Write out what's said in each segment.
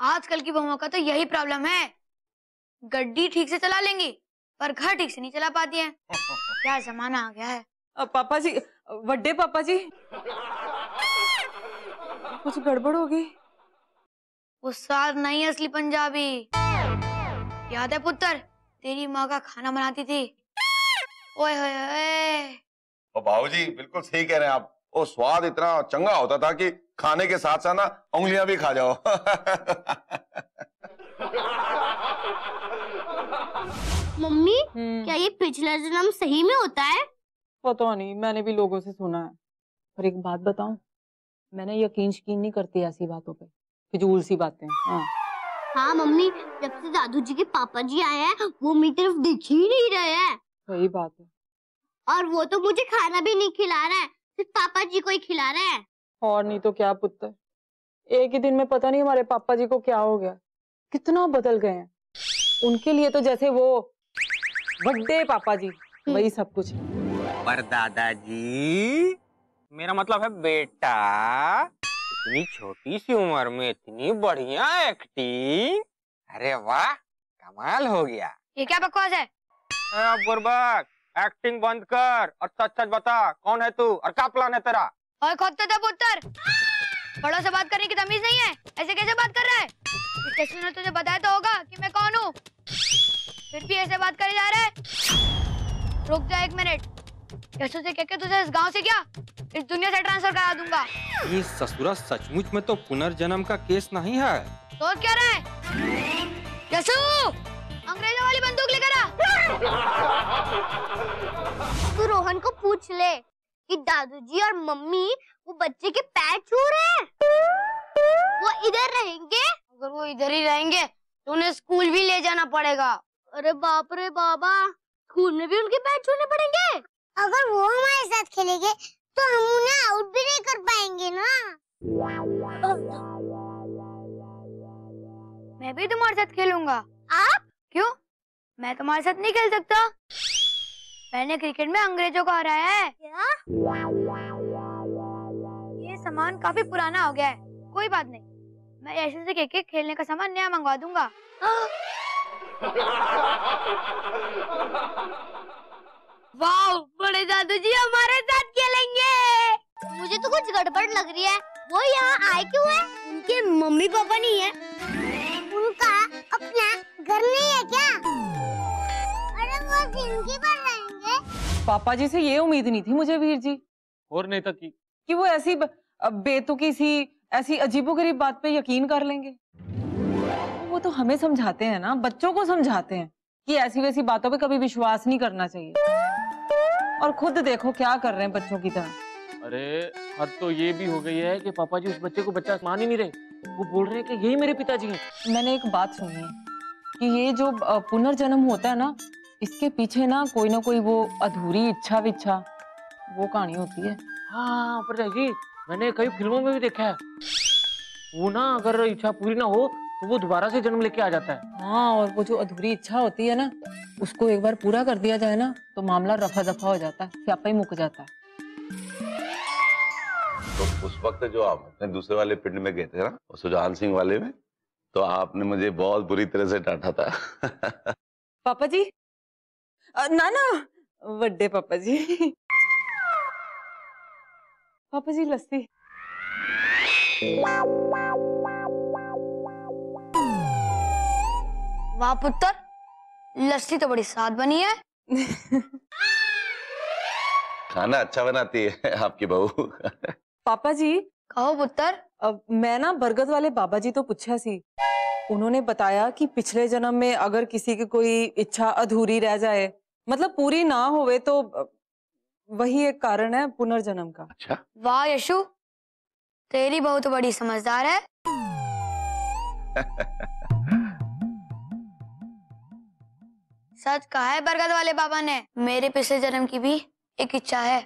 आजकल की बहुओं का तो यही प्रॉब्लम है, गड्डी ठीक से चला लेंगी पर घर ठीक से नहीं चला पाती हैं। क्या जमाना आ गया है। पापा जी, बड़े पापा जी, कुछ गड़बड़ हो गई। उस्ताद नहीं असली पंजाबी। याद है पुत्र, तेरी माँ का खाना बनाती थी। ओए होए होए। और बाबूजी बिल्कुल सही कह रहे हैं आप। वो स्वाद इतना चंगा होता था कि खाने के साथ साथ ना उंगलियां भी खा जाओ। मम्मी, क्या ये पिछला जन्म सही में होता है? पता नहीं, मैंने भी लोगों से सुना है। पर एक बात बताऊं, मैंने यकीन नहीं करती ऐसी बातों पे, फिजूल सी बातें। हाँ मम्मी, जब से दादू जी के पापा जी आए हैं वो मेरी तरफ देख ही नहीं रहे हैं। सही बात है। और वो तो मुझे खाना भी नहीं खिला रहे हैं, सिर्फ पापा जी को ही खिला रहे हैं। और नहीं तो क्या पुत्र, एक ही दिन में पता नहीं हमारे पापा जी को क्या हो गया, कितना बदल गए हैं। उनके लिए तो जैसे वो बड़े पापा जी वही सब कुछ। पर दादाजी, मेरा मतलब है बेटा, इतनी छोटी सी उम्र में इतनी बढ़िया एक्टिंग, अरे वाह, कमाल हो गया। ये क्या बकवास है? बुर्बक, एक्टिंग बंद कर और सच सच बता, कौन है तू और क्या प्लान है तेरा? और खोदते थे पुत्र, बड़ों से बात करने की तमीज नहीं है, ऐसे कैसे बात कर रहा है? किसी ने तुझे बताया तो होगा कि मैं कौन हूँ, फिर भी ऐसे बात करे जा रहा है। रुक जा एक मिनट, यशु से कह के तुझे इस गांव से क्या इस दुनिया से ट्रांसफर करा दूंगा। ये ससुरा सचमुच में तो पुनर्जन्म का केस नहीं है। सोच क्या रहा है? यशु, अंग्रेजों वाली बंदूक लेकर आ। तू रोहन को पूछ ले कि दादू जी और मम्मी वो बच्चे के पैर छू रहे हैं, वो इधर रहेंगे? अगर वो इधर ही रहेंगे तो उन्हें स्कूल भी ले जाना पड़ेगा। अरे बाप रे बाबा, स्कूल में भी उनके पैर छूने पड़ेंगे? अगर वो हमारे साथ खेलेंगे तो हम उन्हें आउट भी नहीं कर पाएंगे ना। मैं भी तुम्हारे साथ खेलूंगा। आप? क्यों? मैं तुम्हारे साथ नहीं खेल सकता? मैंने क्रिकेट में अंग्रेजों को हराया है। क्या? ये सामान काफी पुराना हो गया है, कोई बात नहीं, मैं ऐसे से कह खेलने का सामान नया मंगवा दूंगा। वाह, बड़े दादू जी हमारे साथ खेलेंगे। मुझे तो कुछ गड़बड़ लग रही है। वो यहाँ आए क्यों है? उनके मम्मी पापा नहीं है? उनका अपना घर नहीं है क्या? अरे वो जिंदगी भर रहेंगे। पापा जी से ये उम्मीद नहीं थी मुझे वीर जी, और नहीं तो की कि वो ऐसी बेतुकी सी ऐसी अजीबोगरीब बात पे यकीन कर लेंगे। वो तो हमें समझाते हैं ना, बच्चों को समझाते हैं कि ऐसी वैसी बातों पे कभी विश्वास नहीं करना चाहिए, और खुद देखो क्या कर रहे हैं बच्चों की तरह। अरे हद तो ये भी हो गई है कि पापा जी उस बच्चे को बच्चा मान ही नहीं रहे, वो बोल रहे हैं कि यही मेरे पिताजी हैं। मैंने एक बात सुनी है कि ये जो पुनर्जन्म होता है ना, इसके पीछे ना कोई वो अधूरी इच्छा विच्छा वो कहानी होती है। हाँ पर जी, मैंने कई फिल्मों में भी देखा है, वो ना अगर इच्छा पूरी ना हो तो वो दोबारा से जन्म लेके आ जाता है। हाँ, और वो जो अधूरी इच्छा होती है ना, उसको एक बार पूरा कर दिया जाए ना तो मामला रफा दफा हो जाता है, स्यापा ही मुक जाता है। तो उस वक्त जो आप अपने दूसरे वाले पिंड में गए थे ना, सुजान सिंह वाले में, तो आपने मुझे बहुत बुरी तरह से डांटा था। पापा जी, ना ना, बड़े पापा जी। पापा जी लस्सी। वाह पुत्र, लस्सी तो बड़ी स्वाद बनी है। खाना अच्छा बनाती है आपकी बहू। पापा जी, कहो पुत्र। मैं ना बरगद वाले बाबा जी तो पूछा सी, उन्होंने बताया कि पिछले जन्म में अगर किसी की कोई इच्छा अधूरी रह जाए, मतलब पूरी ना होवे, तो वही एक कारण है पुनर्जन्म का। अच्छा। वाह यशु, तेरी बहू तो बड़ी समझदार है। सच कहा है बरगद वाले बाबा ने, मेरे पिछले जन्म की भी एक इच्छा है।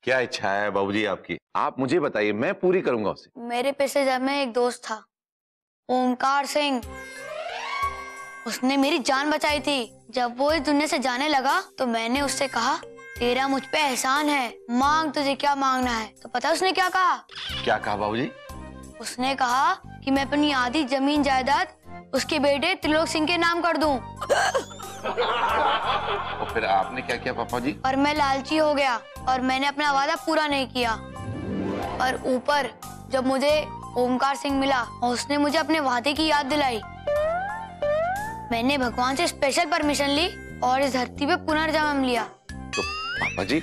क्या इच्छा है बाबूजी आपकी? आप मुझे बताइए, मैं पूरी करूंगा उसे। मेरे पिछले जन्म में एक दोस्त था, ओमकार सिंह। उसने मेरी जान बचाई थी। जब वो इस दुनिया से जाने लगा तो मैंने उससे कहा, तेरा मुझ पे एहसान है, मांग तुझे क्या मांगना है। तो पता उसने क्या कहा? क्या कहा बाबूजी? उसने कहा कि मैं अपनी आधी जमीन जायदाद उसके बेटे त्रिलोक सिंह के नाम कर दूं। तो फिर आपने क्या किया पापा जी? और मैं लालची हो गया और मैंने अपना वादा पूरा नहीं किया। और ऊपर जब मुझे ओमकार सिंह मिला और उसने मुझे अपने वादे की याद दिलाई, मैंने भगवान से स्पेशल परमिशन ली और इस धरती पे पुनर्जन्म लिया। तो पापा जी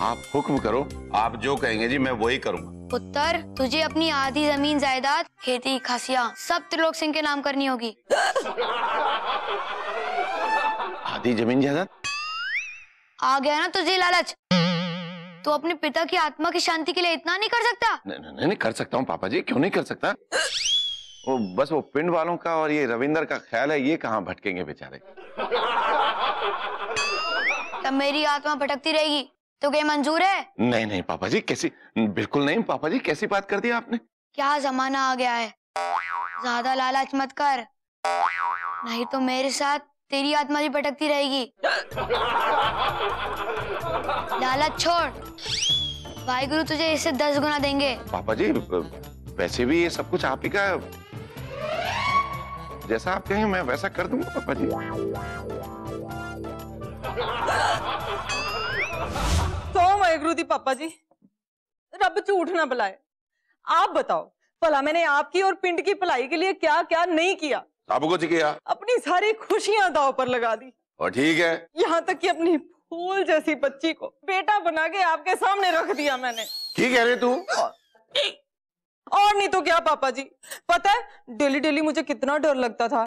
आप हुक्म करो, आप जो कहेंगे जी मैं वही करूंगा। पुत्र, तुझे अपनी आधी जमीन जायदाद, खेती खासियां सब त्रिलोक सिंह के नाम करनी होगी। आधी जमीन जायदाद? आ गया ना तुझे लालच? तो अपने पिता की आत्मा की शांति के लिए इतना नहीं कर सकता? नहीं कर सकता हूँ पापा जी, क्यों नहीं कर सकता। वो बस वो पिंड वालों का और ये रविंदर का ख्याल है, ये कहाँ भटकेंगे बेचारे। तब मेरी आत्मा भटकती रहेगी तो क्या मंजूर है? नहीं पापा जी, कैसी, बिल्कुल नहीं पापा जी, कैसी बात कर दी आपने। क्या जमाना आ गया है, ज्यादा लालच मत कर, नहीं तो मेरे साथ तेरी आत्मा भी भटकती रहेगी। लालच छोड़, वाहिगुरु तुझे इससे 10 गुना देंगे। पापा जी वैसे भी ये सब कुछ आप ही का, जैसा आप कहें मैं वैसा कर दूंगा पापा जी। तो वाहिगुरु दी पापा जी, रब झूठ ना बुलाए। आप बताओ भला मैंने आपकी और पिंड की भलाई के लिए क्या क्या नहीं किया। सब कुछ किया, अपनी सारी खुशियां दांव पर लगा दी, और ठीक है। यहाँ तक कि अपनी फूल जैसी बच्ची को बेटा बना के आपके सामने रख दिया मैंने। ठीक कह रहे तू। और नहीं तो क्या पापा जी, पता है डेली डेली मुझे कितना डर लगता था,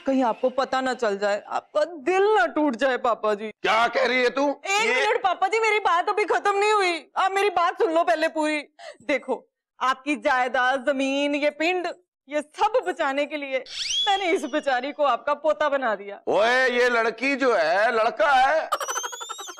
कहीं आपको पता ना चल जाए, आपका दिल ना टूट जाए। पापा जी क्या कह रही है तू? एक मिनट पापा जी, मेरी बात अभी खत्म नहीं हुई, आप मेरी बात सुन लो पहले पूरी। देखो आपकी जायदाद, जमीन, ये पिंड, ये सब बचाने के लिए मैंने इस बेचारी को आपका पोता बना दिया। ओए ये लड़की जो है लड़का है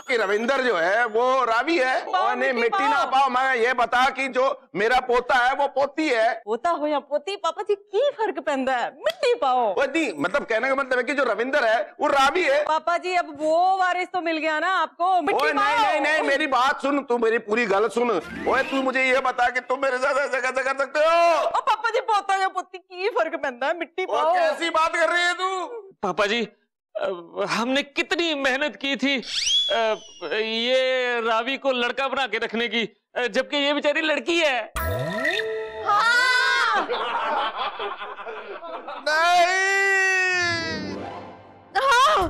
कि रविंदर जो है वो रावी है। और नहीं मिट्टी ना पाओ, मैं ये बता कि जो मेरा पोता है वो पोती है। पोता हो या पोती पापा जी की फर्क पैंदा है, मिट्टी पाओ। नहीं मतलब कहने का मतलब है कि जो रविंदर है वो रावी है। पापा जी अब वो वारिस तो मिल गया ना आपको, मिट्टी ओए पाओ। नहीं मेरी बात सुन, तू मेरी पूरी गल सुन। ओए तू मुझे ये बता कि तुम मेरे साथ ऐसे कैसे कर सकते हो? ओ पापा जी पोता या पोती की फर्क पैंदा है, मिट्टी पाओ। कैसी बात कर रही है तू? पापा जी हमने कितनी मेहनत की थी ये रावी को लड़का बना के रखने की, जबकि ये बेचारी लड़की है। हाँ! नहीं। हाँ!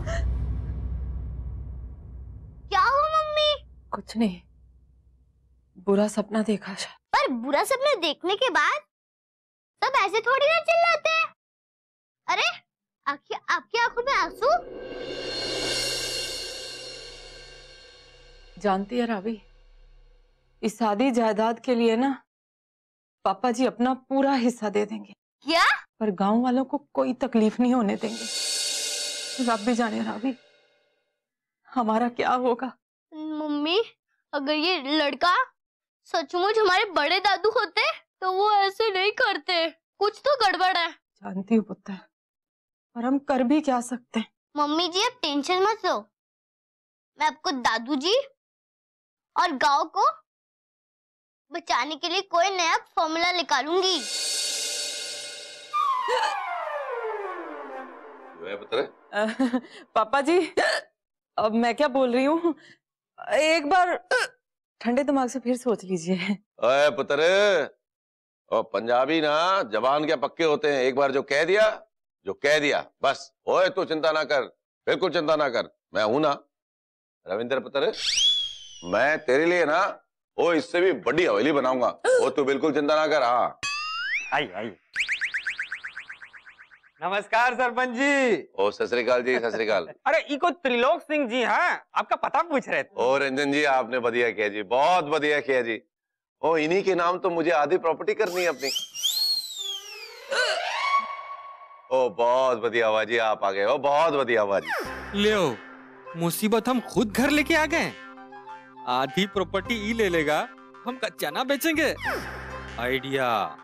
क्या हुआ मम्मी? कुछ नहीं, बुरा सपना देखा शायद। पर बुरा सपना देखने के बाद सब ऐसे थोड़ी ना चिल्लाते हैं। अरे आपकी आंखों में आंसू? जानती है रावी, इस शादी जायदाद के लिए ना पापा जी अपना पूरा हिस्सा दे देंगे। क्या? पर गांव वालों को कोई तकलीफ नहीं होने देंगे। रब भी जाने रावी हमारा क्या होगा। मम्मी अगर ये लड़का सचमुच हमारे बड़े दादू होते तो वो ऐसे नहीं करते, कुछ तो गड़बड़ है। जानती हूँ पुत्र, पर हम कर भी क्या सकते हैं। मम्मी जी अब टेंशन मत लो, मैं आपको दादू जी और गांव को बचाने के लिए कोई नया फॉर्मूला निकालूंगी। पापा जी अब मैं क्या बोल रही हूँ, एक बार ठंडे दिमाग से फिर सोच लीजिए। ओए पुत्र, और पंजाबी ना जबान के पक्के होते हैं, एक बार जो कह दिया बस। ओए तू चिंता ना कर, बिल्कुल चिंता ना कर, मैं हूं ना। रविंदर पुत्र, मैं तेरे लिए ना वो इससे भी बड़ी हवेली बनाऊंगा, वो तू बिल्कुल चिंता ना कर। हाँ आइए नमस्कार सरपंच जी। ओ सत श्री अकाल जी, सत श्री अकाल। अरे इको त्रिलोक सिंह जी हैं, आपका पता पूछ रहे थे। ओ रंजन जी, आपने बढ़िया किया जी, बहुत बढ़िया किया जी। ओ इन्हीं के नाम तो मुझे आधी प्रॉपर्टी करनी है अपनी। ओ बहुत बढ़िया हुआ जी, आप आ गए हो, बहुत बढ़िया हुआ जी। ले मुसीबत हम खुद घर लेके आ गए। आधी प्रॉपर्टी ई ले लेगा, हम कच्चा ना बेचेंगे। आइडिया,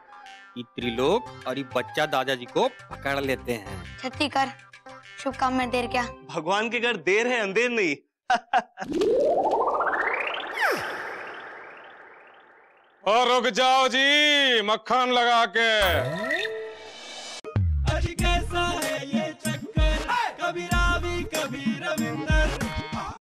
ये त्रिलोक और ये बच्चा दादाजी को पकड़ लेते हैं। छत्ती कर, शुभ काम में देर क्या। भगवान के घर देर है अंधेर नहीं। और रुक जाओ जी मक्खन लगा के।